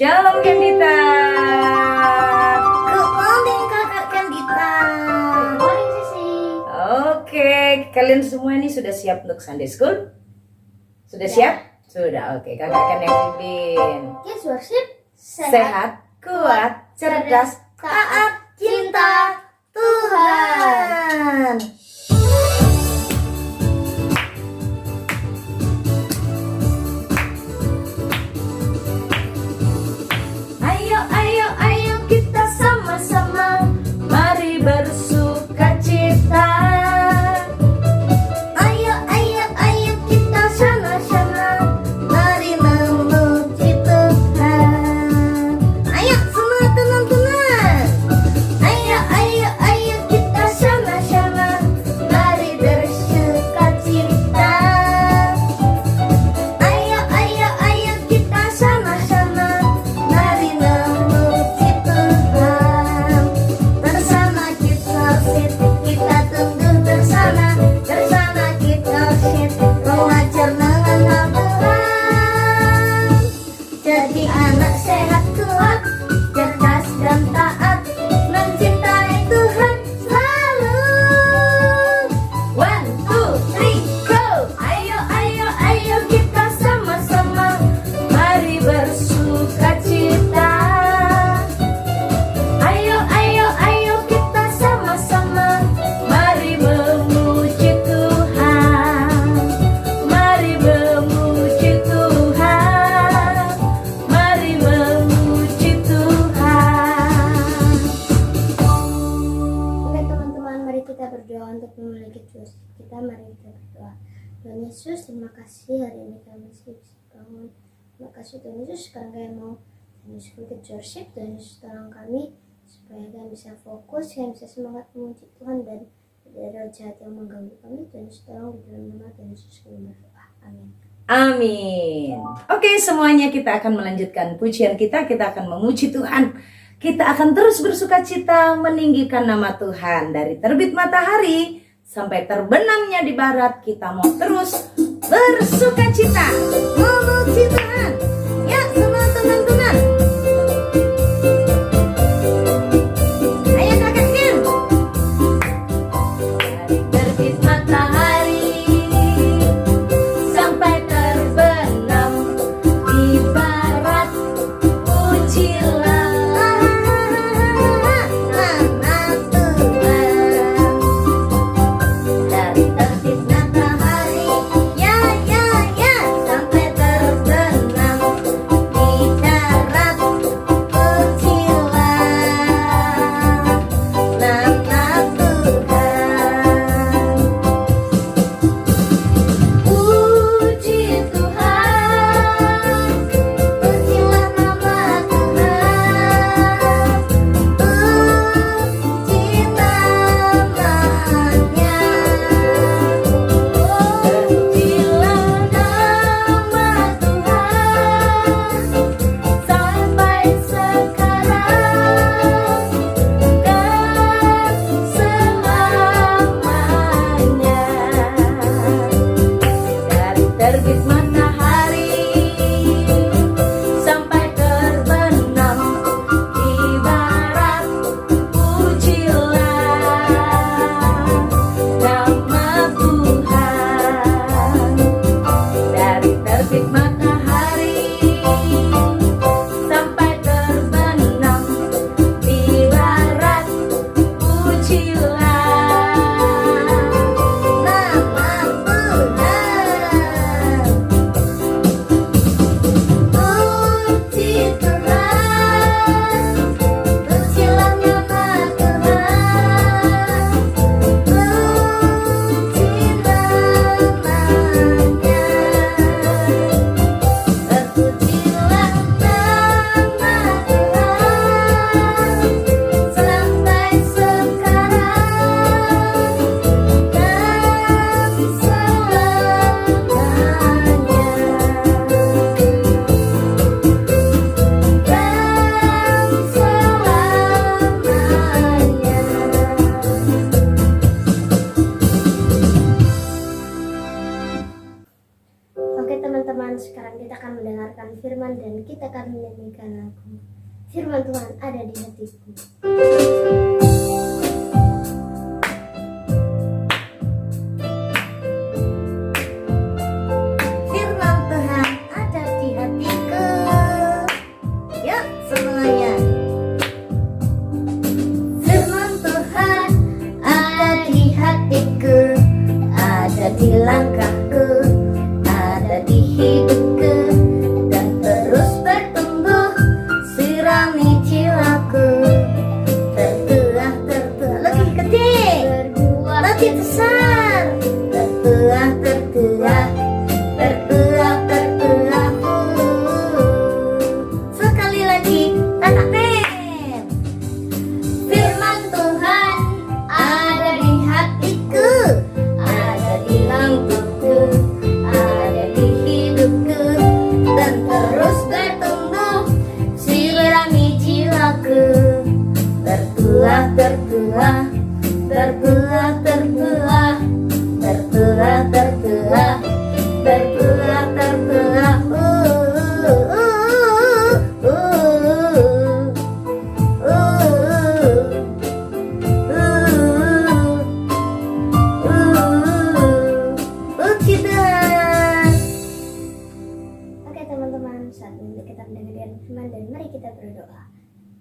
Shalom Candita. Good morning kakak Candita. Good morning Sisi. Oke, kalian semua ini sudah siap untuk Sunday School? Sudah siap? Sudah, oke. Kakak Ken Evin. Kids worship Sehat, kuat, cerdas, taat, cinta Tuhan. Ayo, ayo, ayo kita sama-sama, mari bersukacita. Ayo ayo ayo kita sama-sama, mari memuji Tuhan. Ayo semua teman-teman. Ayo ayo ayo kita sama-sama, mari bersukacita. Ayo ayo ayo kita sama-sama, mari memuji Tuhan. Bersama kita sit, kita tunggu bersama. Bersama kita sit, belajar mengenal Tuhan. Jadi anak sehat kuat, cerdas dan taat, mencintai Tuhan selalu. 1, 2, 3, go! Ayo, ayo, ayo kita sama-sama, mari bersukacita. Ayo, ayo, ayo kita sama-sama, mari memuji Tuhan. Mari memuji Tuhan. Mari memuji Tuhan. Oke teman-teman, mari kita berdoa untuk memulai Kids worship kita. Mari kita berdoa. Tuhan Yesus, terima kasih hari ini kami masih bisa bangun. Terima kasih Tuhan Yesus, sekarang kami mau menyusul Kids worship. Tuhan Yesus tolong kami supaya kami bisa fokus, kami bisa semangat memuji Tuhan, dan tidak ada roh jahat yang mengganggu kami. Tuhan Yesus tolong, di dalam nama Tuhan Yesus kami berdoa. Amin. Amin. Oke, semuanya kita akan melanjutkan pujian kita. Kita akan memuji Tuhan. Kita akan terus bersukacita meninggikan nama Tuhan. Dari terbit matahari sampai terbenamnya di barat, kita mau terus bersukacita memuji Tuhan. Ya, semua teman-teman. Ayo kakak Ken. Dari terbit matahari sampai terbenam di barat, pujilah Nama Tuhan. dari terbit matahari Ya ya ya, sampai terbenam dan kita akan menyanyikan lagu Firman Tuhan ada di hatiku. Firman Tuhan ada di hatiku. Yuk semuanya. Firman Tuhan ada di hatiku, ada di langkahku, ada di hidupku, dan terus bertumbuh, sirami jiwaku. Tertuah, tertuah, lebih gede, lebih besar. Tertuah, tertuah, tertuah, tertuah. Sekali lagi, tata tem. Firman Tuhan ada di hatiku, ada di langkahku, ada di hidupku, dan terus bertumbuh, sirami jiwaku. Tertuah, tertuah, tertuah, tertuah, tertuah, tertuah, tertuah, tertuah. Puji Tuhan. Oke teman-teman, saat ini kita mendengarkan firman dan mari kita berdoa.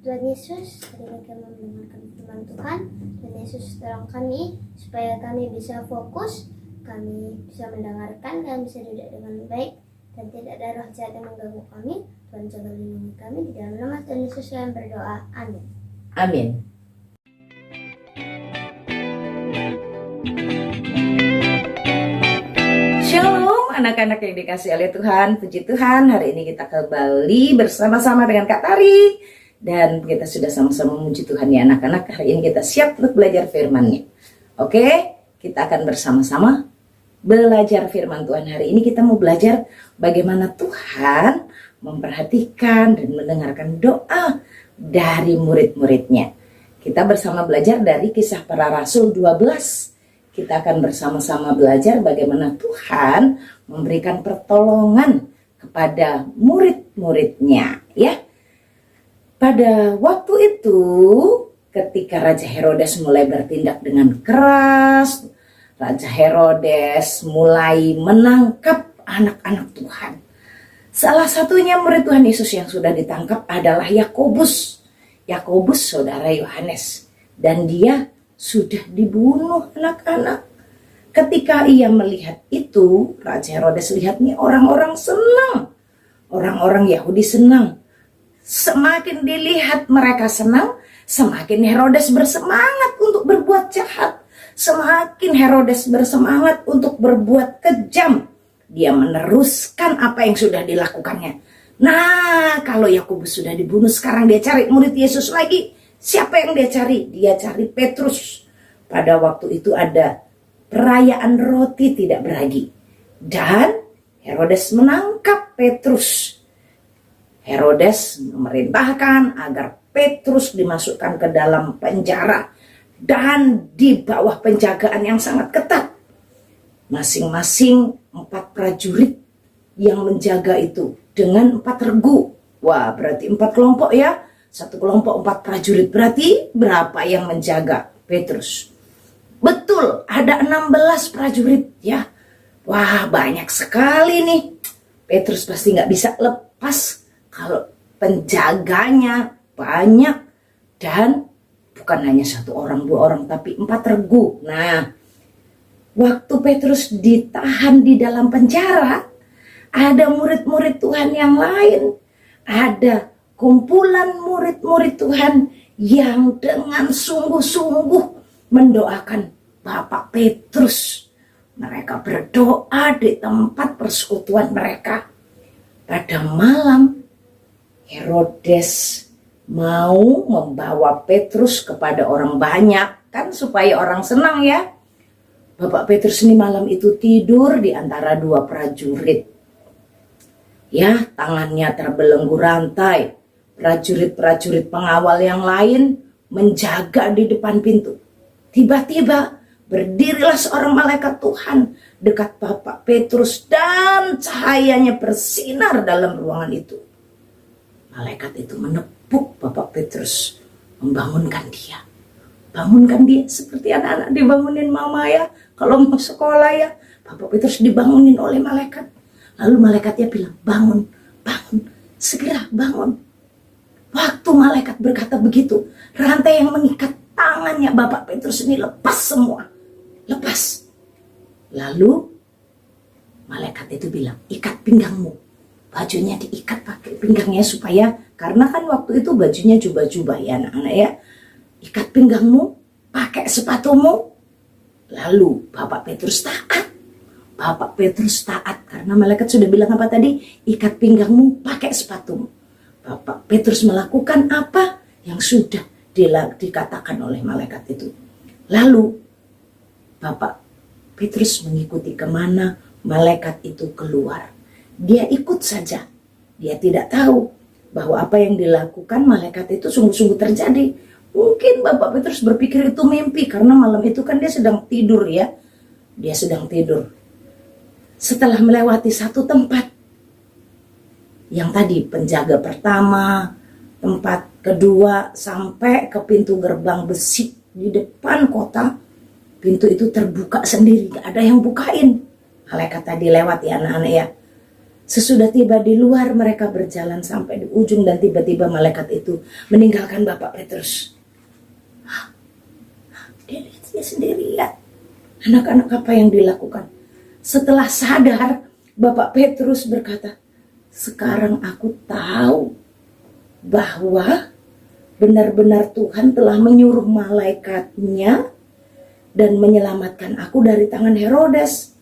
Tuhan Yesus, hari ini kami mendengarkan firman Tuhan. Tuhan Yesus tolong kami supaya kami bisa fokus, kami bisa mendengarkan, kami bisa duduk dengan baik dan tidak ada roh jahat yang mengganggu kami. Tuhan jaga lindungi kami di dalam nama Tuhan Yesus kami berdoa. Amin. Amin. Shalom anak-anak yang dikasih oleh Tuhan. Puji Tuhan, hari ini kita kembali bersama-sama dengan Kak Tari. Dan kita sudah sama-sama memuji Tuhan ya anak-anak. Hari ini kita siap untuk belajar firman-Nya. Oke, kita akan bersama-sama belajar firman Tuhan. Hari ini kita mau belajar bagaimana Tuhan memperhatikan dan mendengarkan doa dari murid-muridnya. Kita bersama belajar dari Kisah Para Rasul 12. Kita akan bersama-sama belajar bagaimana Tuhan memberikan pertolongan kepada murid-muridnya ya. Pada waktu itu ketika Raja Herodes mulai bertindak dengan keras, Raja Herodes mulai menangkap anak-anak Tuhan. Salah satunya murid Tuhan Yesus yang sudah ditangkap adalah Yakobus. Yakobus saudara Yohanes. Dan dia sudah dibunuh anak-anak. Ketika ia melihat itu, Raja Herodes lihat nih orang-orang senang. Orang-orang Yahudi senang. Semakin dilihat mereka senang, semakin Herodes bersemangat untuk berbuat jahat. Semakin Herodes bersemangat untuk berbuat kejam. Dia meneruskan apa yang sudah dilakukannya. Nah, kalau Yakobus sudah dibunuh, sekarang dia cari murid Yesus lagi. Siapa yang dia cari? Dia cari Petrus. Pada waktu itu ada perayaan roti tidak beragi. Dan Herodes menangkap Petrus. Herodes memerintahkan agar Petrus dimasukkan ke dalam penjara dan di bawah penjagaan yang sangat ketat. Masing-masing 4 prajurit yang menjaga itu dengan 4 regu. Wah, berarti 4 kelompok ya. 1 kelompok 4 prajurit, berarti berapa yang menjaga Petrus? Betul, ada 16 prajurit ya. Wah, banyak sekali nih. Petrus pasti nggak bisa lepas kalau penjaganya banyak dan bukan hanya 1 orang 2 orang tapi 4 regu. Nah, waktu Petrus ditahan di dalam penjara, ada murid-murid Tuhan yang lain, ada kumpulan murid-murid Tuhan yang dengan sungguh-sungguh mendoakan Bapak Petrus. Mereka berdoa di tempat persekutuan mereka. Pada malam, Herodes mau membawa Petrus kepada orang banyak, kan supaya orang senang ya. Bapak Petrus ini malam itu tidur di antara 2 prajurit. Ya, tangannya terbelenggu rantai. Prajurit-prajurit pengawal yang lain menjaga di depan pintu. Tiba-tiba berdirilah seorang malaikat Tuhan dekat Bapak Petrus dan cahayanya bersinar dalam ruangan itu. Malaikat itu menepuk Bapak Petrus, membangunkan dia. Bangunkan dia seperti anak-anak dibangunin mama ya. Kalau mau sekolah ya, Bapak Petrus dibangunin oleh malaikat. Lalu malaikatnya bilang, bangun, bangun, segera bangun. Waktu malaikat berkata begitu, rantai yang mengikat tangannya Bapak Petrus ini lepas semua. Lepas. Lalu malaikat itu bilang, ikat pinggangmu. Bajunya diikat pakai pinggangnya supaya, karena kan waktu itu bajunya jubah-jubah ya anak-anak ya. Ikat pinggangmu, pakai sepatumu. Lalu Bapak Petrus taat. Bapak Petrus taat karena malaikat sudah bilang apa tadi? Ikat pinggangmu, pakai sepatumu. Bapak Petrus melakukan apa yang sudah dikatakan oleh malaikat itu. Lalu Bapak Petrus mengikuti kemana malaikat itu keluar. Dia ikut saja. Dia tidak tahu bahwa apa yang dilakukan malaikat itu sungguh-sungguh terjadi. Mungkin Bapak Petrus berpikir itu mimpi karena malam itu kan dia sedang tidur ya. Dia sedang tidur. Setelah melewati satu tempat, yang tadi penjaga pertama, tempat kedua, sampai ke pintu gerbang besi di depan kota, pintu itu terbuka sendiri, gak ada yang bukain. Malaikat tadi lewat ya anak-anak ya. Sesudah tiba di luar, mereka berjalan sampai di ujung dan tiba-tiba malaikat itu meninggalkan Bapak Petrus. Dia sendirian. Anak-anak apa yang dilakukan? Setelah sadar, Bapak Petrus berkata, sekarang aku tahu bahwa benar-benar Tuhan telah menyuruh malaikatnya dan menyelamatkan aku dari tangan Herodes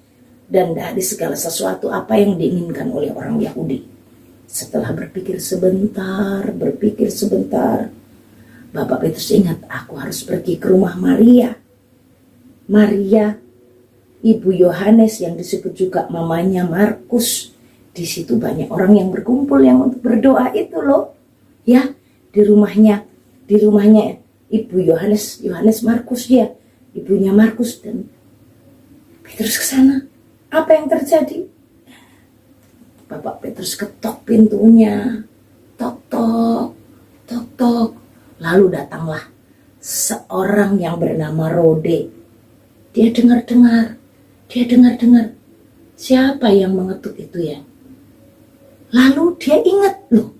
dan dari segala sesuatu apa yang diinginkan oleh orang Yahudi. Setelah berpikir sebentar, Bapak Petrus ingat, aku harus pergi ke rumah Maria. Maria, ibu Yohanes yang disebut juga mamanya Markus. Di situ banyak orang yang berkumpul yang untuk berdoa itu loh. Ya, di rumahnya ibu Yohanes Markus ya, ibunya Markus, dan Petrus ke sana. Apa yang terjadi? Bapak Petrus ketok pintunya. Tok tok. Lalu datanglah seorang yang bernama Rode. Dia dengar-dengar. Siapa yang mengetuk itu ya? Lalu dia ingat, loh,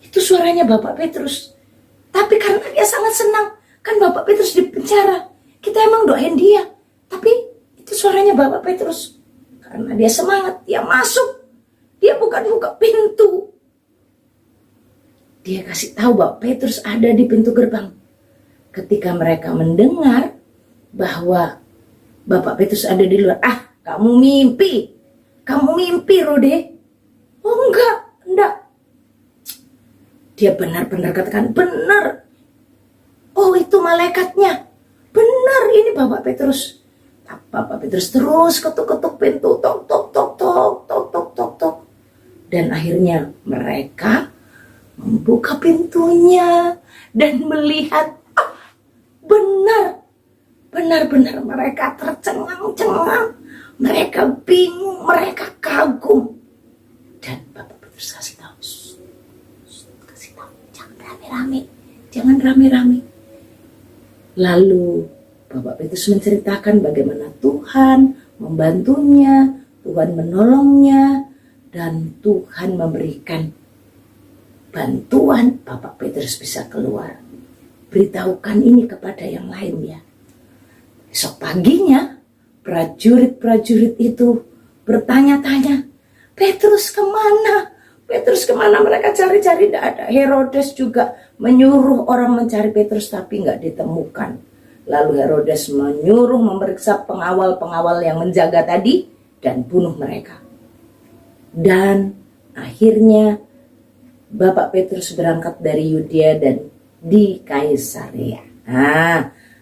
itu suaranya Bapak Petrus. Tapi karena dia sangat senang, kan Bapak Petrus di penjara. Kita emang doain dia, tapi itu suaranya Bapak Petrus. Karena dia semangat, dia masuk. Dia bukan buka pintu. Dia kasih tahu bahwa Petrus ada di pintu gerbang. Ketika mereka mendengar bahwa Bapak Petrus ada di luar, kamu mimpi Rode. Oh enggak. Dia benar-benar katakan, benar. Oh itu malaikatnya. Benar ini Bapak Petrus. Bapak Petrus terus ketuk-ketuk pintu, tok. Dan akhirnya mereka membuka pintunya dan melihat, benar mereka tercengang-cengang, mereka bingung, mereka kagum. Dan Bapak Petrus kasih tahu, jangan rame-rame. Lalu Bapak Petrus menceritakan bagaimana Tuhan membantunya, Tuhan menolongnya, dan Tuhan memberikan bantuan. Bapak Petrus bisa keluar. Beritahukan ini kepada yang lain ya. Esok paginya prajurit-prajurit itu bertanya-tanya, Petrus kemana? Mereka cari-cari, tidak ada. Herodes juga menyuruh orang mencari Petrus tapi nggak ditemukan. Lalu Herodes menyuruh memeriksa pengawal-pengawal yang menjaga tadi dan bunuh mereka. Dan akhirnya Bapak Petrus berangkat dari Yudea dan di Kaisarea.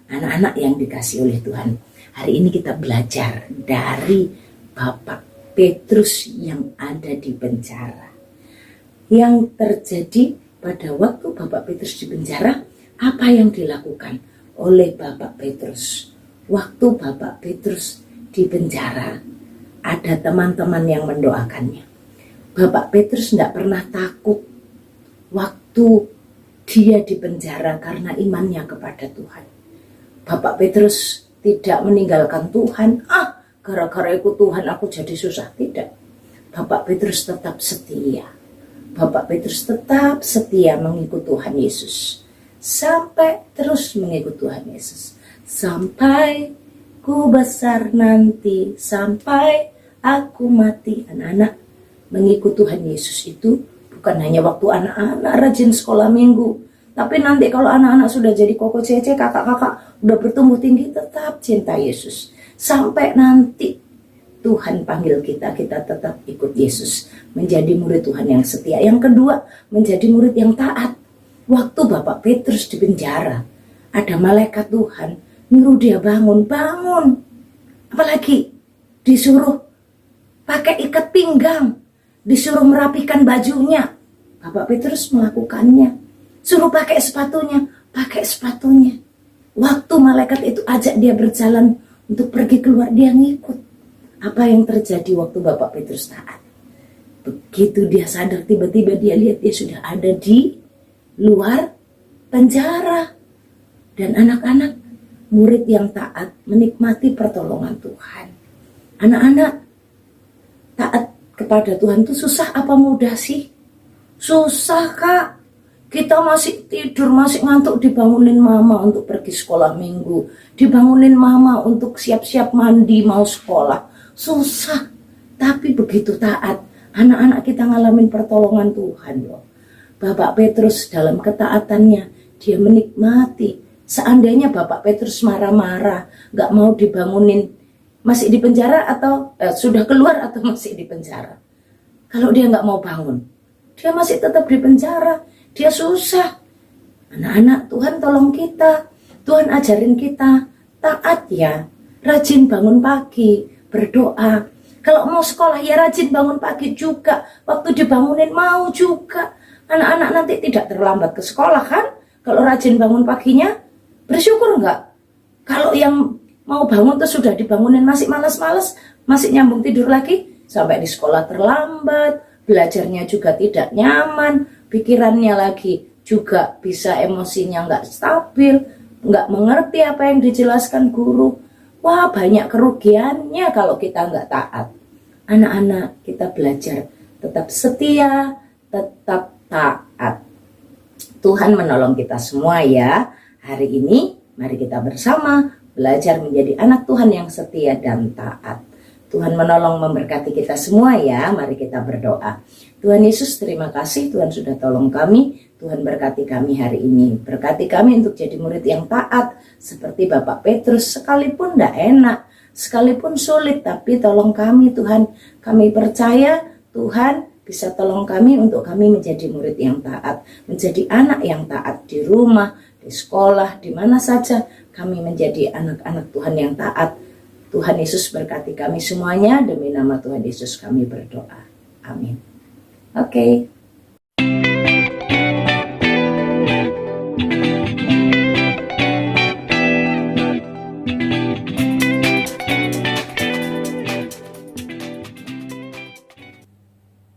Anak-anak yang dikasih oleh Tuhan, hari ini kita belajar dari Bapak Petrus yang ada di penjara. Yang terjadi pada waktu Bapak Petrus di penjara, apa yang dilakukan oleh Bapak Petrus? Waktu Bapak Petrus di penjara, ada teman-teman yang mendoakannya. Bapak Petrus tidak pernah takut waktu dia dipenjara karena imannya kepada Tuhan. Bapak Petrus tidak meninggalkan Tuhan. Gara-gara ikut Tuhan aku jadi susah. Tidak. Bapak Petrus tetap setia. Bapak Petrus tetap setia mengikut Tuhan Yesus. Sampai terus mengikut Tuhan Yesus. Sampai ku besar nanti. Sampai aku mati. Anak-anak, mengikut Tuhan Yesus itu bukan hanya waktu anak-anak rajin sekolah minggu. Tapi nanti kalau anak-anak sudah jadi koko cece, kakak-kakak udah bertumbuh tinggi, tetap cinta Yesus. Sampai nanti Tuhan panggil kita, kita tetap ikut Yesus. Menjadi murid Tuhan yang setia. Yang kedua, menjadi murid yang taat. Waktu Bapak Petrus di penjara, ada malaikat Tuhan nyuruh dia bangun. Apalagi disuruh pakai ikat pinggang, disuruh merapikan bajunya. Bapak Petrus melakukannya. Suruh pakai sepatunya. Waktu malaikat itu ajak dia berjalan untuk pergi keluar, dia ngikut. Apa yang terjadi waktu Bapak Petrus taat? Begitu dia sadar, tiba-tiba dia lihat dia sudah ada di luar penjara. Dan anak-anak, murid yang taat menikmati pertolongan Tuhan. Anak-anak, taat kepada Tuhan itu susah apa mudah sih? Susah, Kak. Kita masih tidur, masih ngantuk, dibangunin mama untuk pergi sekolah minggu. Dibangunin mama untuk siap-siap mandi mau sekolah. Susah. Tapi begitu taat, anak-anak kita ngalamin pertolongan Tuhan loh. Bapak Petrus dalam ketaatannya, dia menikmati. Seandainya Bapak Petrus marah-marah, gak mau dibangunin, masih di penjara atau sudah keluar atau masih di penjara. Kalau dia gak mau bangun, dia masih tetap di penjara. Dia susah. Anak-anak, Tuhan tolong kita. Tuhan ajarin kita taat ya. Rajin bangun pagi, berdoa. Kalau mau sekolah ya rajin bangun pagi juga. Waktu dibangunin mau juga. Anak-anak nanti tidak terlambat ke sekolah kan? Kalau rajin bangun paginya, bersyukur enggak? Kalau yang mau bangun tuh sudah dibangunin masih malas-malas, masih nyambung tidur lagi, sampai di sekolah terlambat, belajarnya juga tidak nyaman, pikirannya lagi juga bisa emosinya nggak stabil, nggak mengerti apa yang dijelaskan guru. Wah, banyak kerugiannya kalau kita nggak taat. Anak-anak, kita belajar tetap setia, tetap taat. Tuhan menolong kita semua ya. Hari ini mari kita bersama belajar menjadi anak Tuhan yang setia dan taat. Tuhan menolong memberkati kita semua ya. Mari kita berdoa. Tuhan Yesus, terima kasih Tuhan sudah tolong kami. Tuhan berkati kami hari ini. Berkati kami untuk jadi murid yang taat. Seperti Bapak Petrus, sekalipun tidak enak, sekalipun sulit, tapi tolong kami Tuhan. Kami percaya Tuhan bisa tolong kami untuk kami menjadi murid yang taat. Menjadi anak yang taat di rumah, di sekolah, di mana saja. Kami menjadi anak-anak Tuhan yang taat. Tuhan Yesus berkati kami semuanya. Demi nama Tuhan Yesus kami berdoa. Amin. Oke.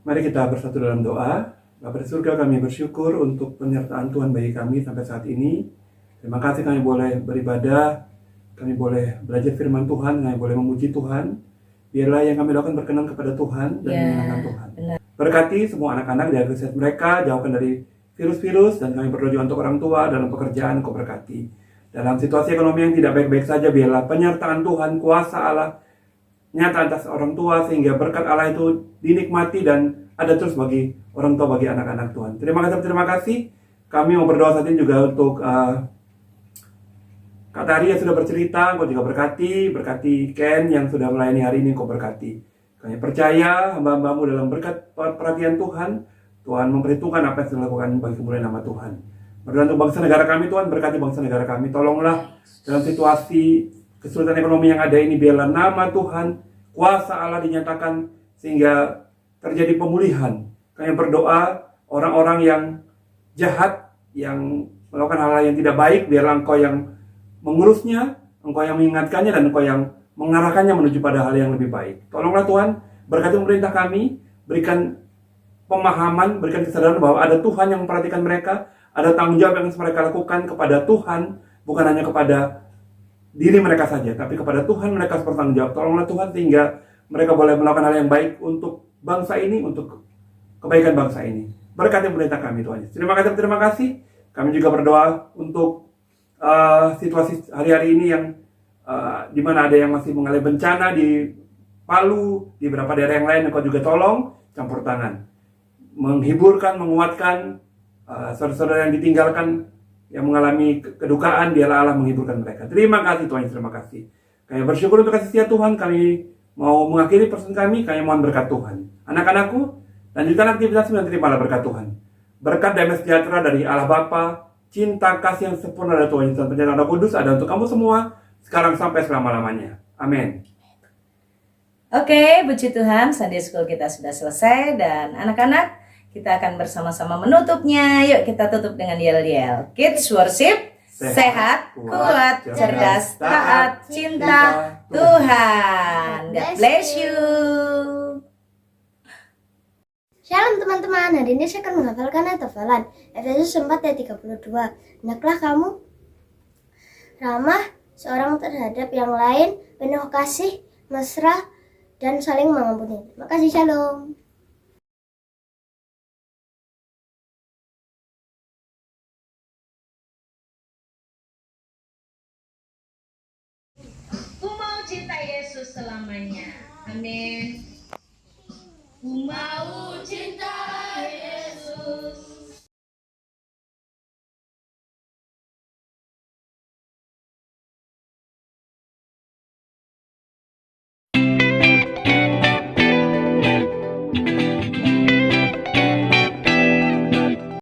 Mari kita bersatu dalam doa. Bapa di surga, kami bersyukur untuk penyertaan Tuhan bagi kami sampai saat ini. Terima kasih kami boleh beribadah, kami boleh belajar firman Tuhan, kami boleh memuji Tuhan. Biarlah yang kami lakukan berkenan kepada Tuhan dan menyenangkan Tuhan. Benar. Berkati semua anak-anak dari kesehatan mereka, jauhkan dari virus-virus, dan kami berdoa juga untuk orang tua dalam pekerjaan, Kau berkati. Dalam situasi ekonomi yang tidak baik-baik saja, biarlah penyertaan Tuhan, kuasa Allah nyata atas orang tua, sehingga berkat Allah itu dinikmati dan ada terus bagi orang tua, bagi anak-anak Tuhan. Terima kasih. Kami mau berdoa saat ini juga untuk Kak Tari yang sudah bercerita, Kau juga berkati Ken yang sudah melayani hari ini, Kau berkati. Kami percaya hamba-hambamu dalam berkat perhatian Tuhan, Tuhan memperhitungkan apa yang sudah dilakukan bagi kemuliaan nama Tuhan. Berdoa untuk bangsa negara kami, Tuhan, berkati bangsa negara kami. Tolonglah dalam situasi kesulitan ekonomi yang ada ini, biarlah nama Tuhan, kuasa Allah dinyatakan sehingga terjadi pemulihan. Kami berdoa orang-orang yang jahat, yang melakukan hal-hal yang tidak baik, biarlah Engkau yang mengurusnya, Engkau yang mengingatkannya, dan Engkau yang mengarahkannya menuju pada hal yang lebih baik. Tolonglah Tuhan, berkati pemerintah kami, berikan pemahaman, berikan kesadaran bahwa ada Tuhan yang memperhatikan mereka, ada tanggung jawab yang harus mereka lakukan kepada Tuhan, bukan hanya kepada diri mereka saja, tapi kepada Tuhan mereka harus bertanggung jawab. Tolonglah Tuhan sehingga mereka boleh melakukan hal yang baik untuk bangsa ini, untuk kebaikan bangsa ini. Berkati pemerintah kami Tuhan Yesus. Terima kasih. Kami juga berdoa untuk situasi hari-hari ini yang di mana ada yang masih mengalami bencana di Palu, di beberapa daerah yang lain. Engkau juga tolong campur tangan, menghiburkan, menguatkan saudara-saudara yang ditinggalkan, yang mengalami kedukaan. Dialah Allah menghiburkan mereka. Terima kasih Tuhan Yesus, terima kasih. Kami bersyukur untuk kasih setia Tuhan. Kami mau mengakhiri persen kami mohon berkat Tuhan. Anak-anakku, lanjutkan aktivitas dan terimalah berkat Tuhan. Berkat damai sejahtera dari Allah Bapa, cinta kasih yang sempurna dari Tuhan Yesus dan penyertaan Roh Kudus ada untuk kamu semua, sekarang sampai selama-lamanya. Amin. Oke, puji Tuhan, Sunday School kita sudah selesai dan anak-anak, kita akan bersama-sama menutupnya. Yuk kita tutup dengan yel-yel. Kids worship, sehat, kuat, cerdas, taat, cinta Tuhan. God bless you. Shalom teman-teman, hari ini saya akan menghafalkan ayat hafalan Efesus 4 ayat 32. Hendaklah kamu ramah seorang terhadap yang lain, penuh kasih, mesra, dan saling mengampuni. Terima kasih, shalom. Ku mau cinta Yesus selamanya. Amin. Ku mau cinta Yesus